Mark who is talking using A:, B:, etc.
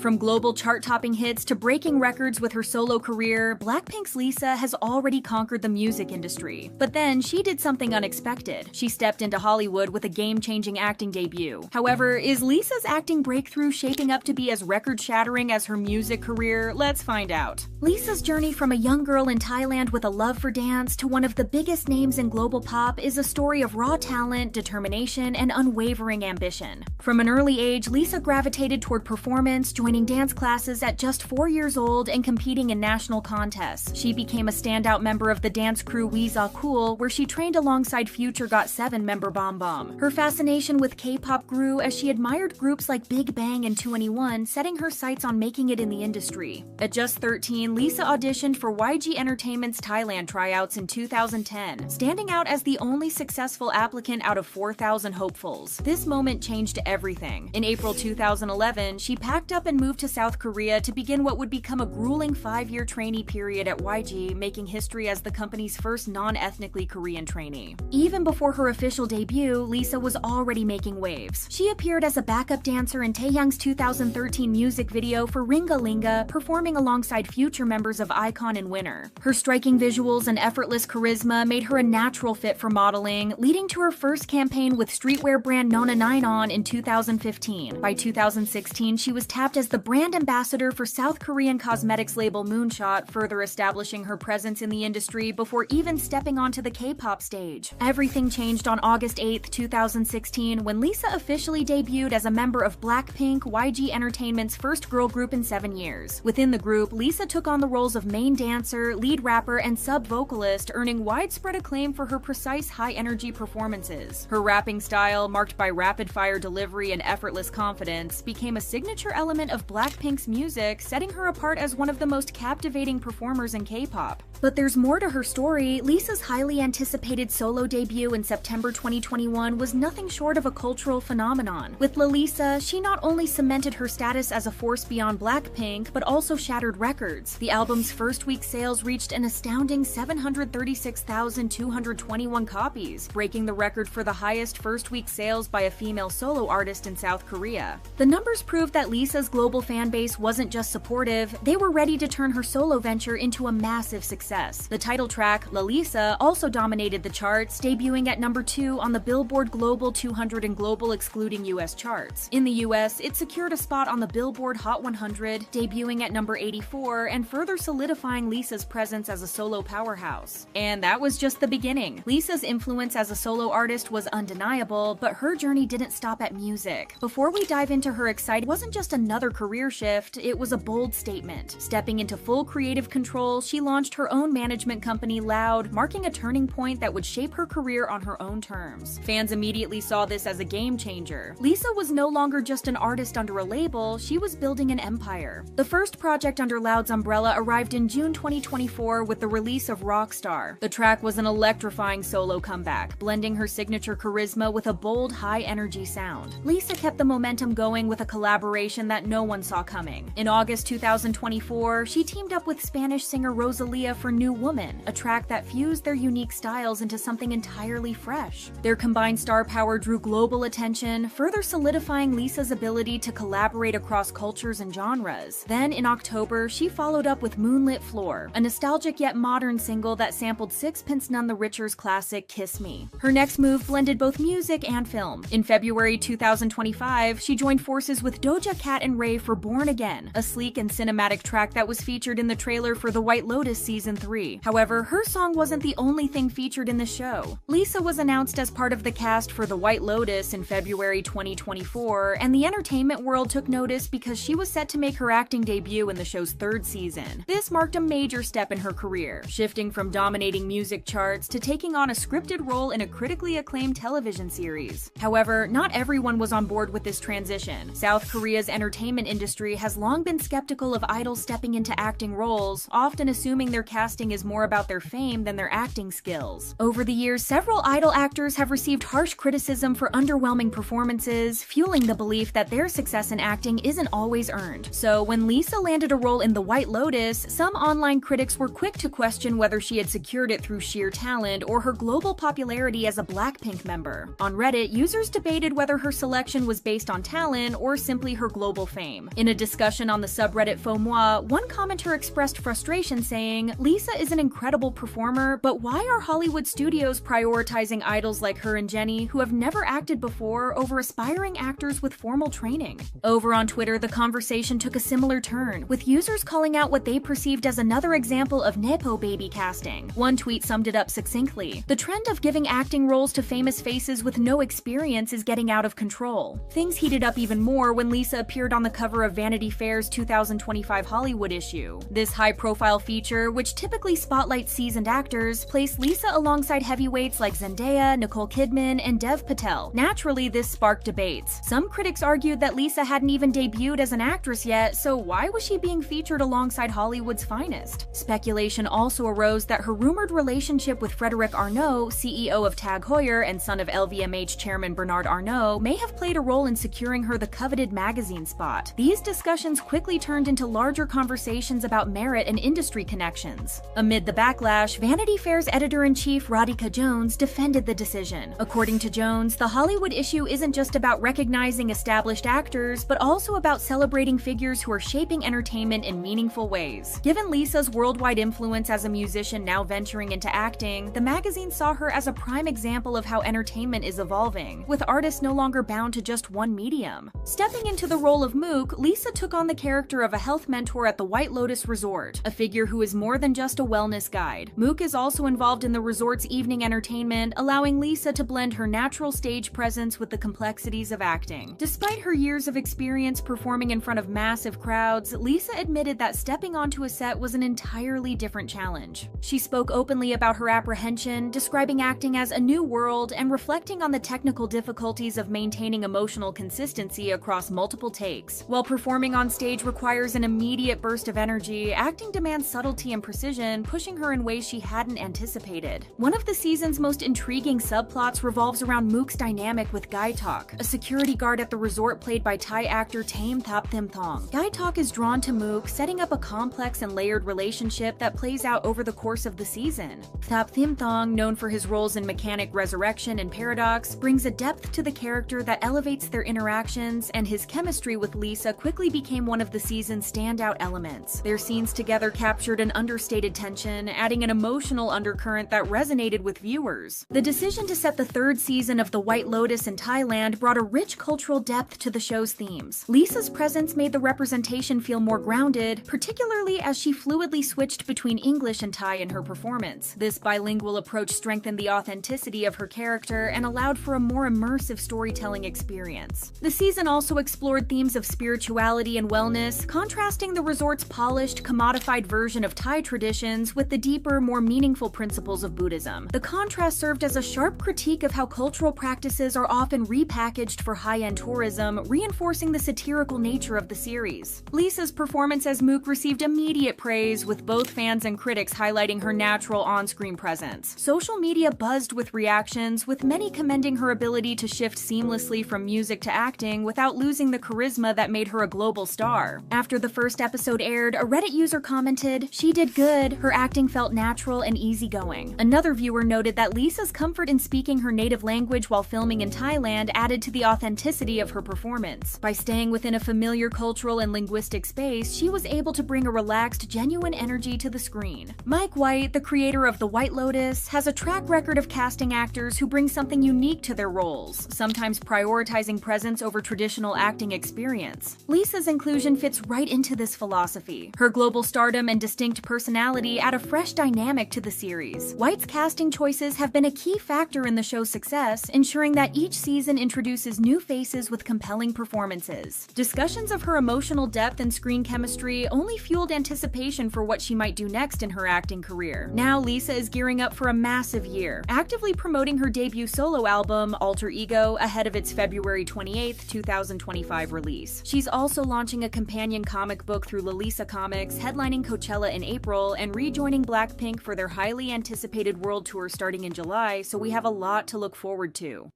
A: From global chart-topping hits to breaking records with her solo career, Blackpink's Lisa has already conquered the music industry. But then, she did something unexpected. She stepped into Hollywood with a game-changing acting debut. However, is Lisa's acting breakthrough shaping up to be as record-shattering as her music career? Let's find out. Lisa's journey from a young girl in Thailand with a love for dance to one of the biggest names in global pop is a story of raw talent, determination, and unwavering ambition. From an early age, Lisa gravitated toward performance, joining dance classes at just 4 years old and competing in national contests. She became a standout member of the dance crew Weeza Cool, where she trained alongside future GOT7 member Bom Bom. Her fascination with K-pop grew as she admired groups like Big Bang and 2NE1, setting her sights on making it in the industry. At just 13, Lisa auditioned for YG Entertainment's Thailand tryouts in 2010, standing out as the only successful applicant out of 4,000 hopefuls. This moment changed everything. In April 2011, she packed up and moved to South Korea to begin what would become a grueling 5-year trainee period at YG, making history as the company's first non-ethnically Korean trainee. Even before her official debut, Lisa was already making waves. She appeared as a backup dancer in Taehyung's 2013 music video for Ringa Linga, performing alongside future members of iKON and Winner. Her striking visuals and effortless charisma made her a natural fit for modeling, leading to her first campaign with streetwear brand Nona Nainon in 2015. By 2016, she was tapped as the brand ambassador for South Korean cosmetics label Moonshot, further establishing her presence in the industry before even stepping onto the K-pop stage. Everything changed on August 8, 2016, when Lisa officially debuted as a member of Blackpink, YG Entertainment's first girl group in 7 years. Within the group, Lisa took on the roles of main dancer, lead rapper, and sub-vocalist, earning widespread acclaim for her precise, high-energy performances. Her rapping style, marked by rapid-fire delivery and effortless confidence, became a signature element of Blackpink's music, setting her apart as one of the most captivating performers in K-pop. But there's more to her story. Lisa's highly anticipated solo debut in September 2021 was nothing short of a cultural phenomenon. With Lalisa, she not only cemented her status as a force beyond Blackpink, but also shattered records. The album's first week sales reached an astounding 736,221 copies, breaking the record for the highest first-week sales by a female solo artist in South Korea. The numbers proved that Lisa's global fanbase wasn't just supportive, they were ready to turn her solo venture into a massive success. The title track, Lalisa, also dominated the charts, debuting at number 2 on the Billboard Global 200 and Global excluding US charts. In the US, it secured a spot on the Billboard Hot 100, debuting at number 84 and further solidifying Lisa's presence as a solo powerhouse. And that was just the beginning. Lisa's influence as a solo artist was undeniable, but her journey didn't stop at music. Before we dive into her exciting, it wasn't just another career shift, it was a bold statement. Stepping into full creative control, she launched her own management company, Loud, marking a turning point that would shape her career on her own terms. Fans immediately saw this as a game changer. Lisa was no longer just an artist under a label, she was building an empire. The first project under Loud's umbrella arrived in June 2024 with the release of Rockstar. The track was an electrifying solo comeback, blending her signature charisma with a bold, high-energy sound. Lisa kept the momentum going with a collaboration that no one saw coming. In August 2024, she teamed up with Spanish singer Rosalía for New Woman, a track that fused their unique styles into something entirely fresh. Their combined star power drew global attention, further solidifying Lisa's ability to collaborate across cultures and genres. Then, in October, she followed up with Moonlit Floor, a nostalgic yet modern single that sampled Sixpence None the Richer's classic Kiss Me. Her next move blended both music and film. In February 2025, she joined forces with Doja Cat and Ray for Born Again, a sleek and cinematic track that was featured in the trailer for The White Lotus Season 3. However, her song wasn't the only thing featured in the show. Lisa was announced as part of the cast for The White Lotus in February 2024, and the entertainment world took notice because she was set to make her acting debut in the show's 3rd season. This marked a major step in her career, shifting from dominating music charts to taking on a scripted role in a critically acclaimed television series. However, not everyone was on board with this transition. South Korea's entertainment industry has long been skeptical of idols stepping into acting roles, often assuming their casting is more about their fame than their acting skills. Over the years, several idol actors have received harsh criticism for underwhelming performances, fueling the belief that their success in acting isn't always earned. So when Lisa landed a role in The White Lotus, some online critics were quick to question whether she had secured it through sheer talent or her global popularity as a Blackpink member. On Reddit, users debated whether her selection was based on talent or simply her global fame. game. In a discussion on the subreddit FauxMoi, one commenter expressed frustration saying, "Lisa is an incredible performer, but why are Hollywood studios prioritizing idols like her and Jennie, who have never acted before, over aspiring actors with formal training?" Over on Twitter, the conversation took a similar turn, with users calling out what they perceived as another example of Nepo baby casting. One tweet summed it up succinctly: "The trend of giving acting roles to famous faces with no experience is getting out of control." Things heated up even more when Lisa appeared on the cover of Vanity Fair's 2025 Hollywood issue. This high-profile feature, which typically spotlights seasoned actors, placed Lisa alongside heavyweights like Zendaya, Nicole Kidman, and Dev Patel. Naturally, this sparked debates. Some critics argued that Lisa hadn't even debuted as an actress yet, so why was she being featured alongside Hollywood's finest? Speculation also arose that her rumored relationship with Frederic Arnault, CEO of Tag Heuer and son of LVMH chairman Bernard Arnault, may have played a role in securing her the coveted magazine spot. These discussions quickly turned into larger conversations about merit and industry connections. Amid the backlash, Vanity Fair's editor-in-chief Radhika Jones defended the decision. According to Jones, the Hollywood issue isn't just about recognizing established actors, but also about celebrating figures who are shaping entertainment in meaningful ways. Given Lisa's worldwide influence as a musician now venturing into acting, the magazine saw her as a prime example of how entertainment is evolving, with artists no longer bound to just one medium. Stepping into the role of Mook, Lisa took on the character of a health mentor at the White Lotus Resort, a figure who is more than just a wellness guide. Mook is also involved in the resort's evening entertainment, allowing Lisa to blend her natural stage presence with the complexities of acting. Despite her years of experience performing in front of massive crowds, Lisa admitted that stepping onto a set was an entirely different challenge. She spoke openly about her apprehension, describing acting as a new world and reflecting on the technical difficulties of maintaining emotional consistency across multiple takes. While performing on stage requires an immediate burst of energy, acting demands subtlety and precision, pushing her in ways she hadn't anticipated. One of the season's most intriguing subplots revolves around Mook's dynamic with Gaitok, a security guard at the resort played by Thai actor Tame Thap Thim Thong. Gaitok is drawn to Mook, setting up a complex and layered relationship that plays out over the course of the season. Thap Thim Thong, known for his roles in Mechanic Resurrection and Paradox, brings a depth to the character that elevates their interactions, and his chemistry with Lisa quickly became one of the season's standout elements. Their scenes together captured an understated tension, adding an emotional undercurrent that resonated with viewers. The decision to set the third season of The White Lotus in Thailand brought a rich cultural depth to the show's themes. Lisa's presence made the representation feel more grounded, particularly as she fluidly switched between English and Thai in her performance. This bilingual approach strengthened the authenticity of her character and allowed for a more immersive storytelling experience. The season also explored themes of spirituality and wellness, contrasting the resort's polished, commodified version of Thai traditions with the deeper, more meaningful principles of Buddhism. The contrast served as a sharp critique of how cultural practices are often repackaged for high-end tourism, reinforcing the satirical nature of the series. Lisa's performance as Mook received immediate praise, with both fans and critics highlighting her natural on-screen presence. Social media buzzed with reactions, with many commending her ability to shift seamlessly from music to acting without losing the charisma that made her a global star. After the first episode aired, a Reddit user commented, "She did good, her acting felt natural and easygoing." Another viewer noted that Lisa's comfort in speaking her native language while filming in Thailand added to the authenticity of her performance. By staying within a familiar cultural and linguistic space, she was able to bring a relaxed, genuine energy to the screen. Mike White, the creator of The White Lotus, has a track record of casting actors who bring something unique to their roles, sometimes prioritizing presence over traditional acting experience. Lisa's inclusion fits right into this philosophy. Her global stardom and distinct personality add a fresh dynamic to the series. White's casting choices have been a key factor in the show's success, ensuring that each season introduces new faces with compelling performances. Discussions of her emotional depth and screen chemistry only fueled anticipation for what she might do next in her acting career. Now Lisa is gearing up for a massive year, actively promoting her debut solo album, Alter Ego, ahead of its February 28, 2025 release. She's also launching a companion comic book through Lalisa Comics, headlining Coachella in April, and rejoining Blackpink for their highly anticipated world tour starting in July, so we have a lot to look forward to.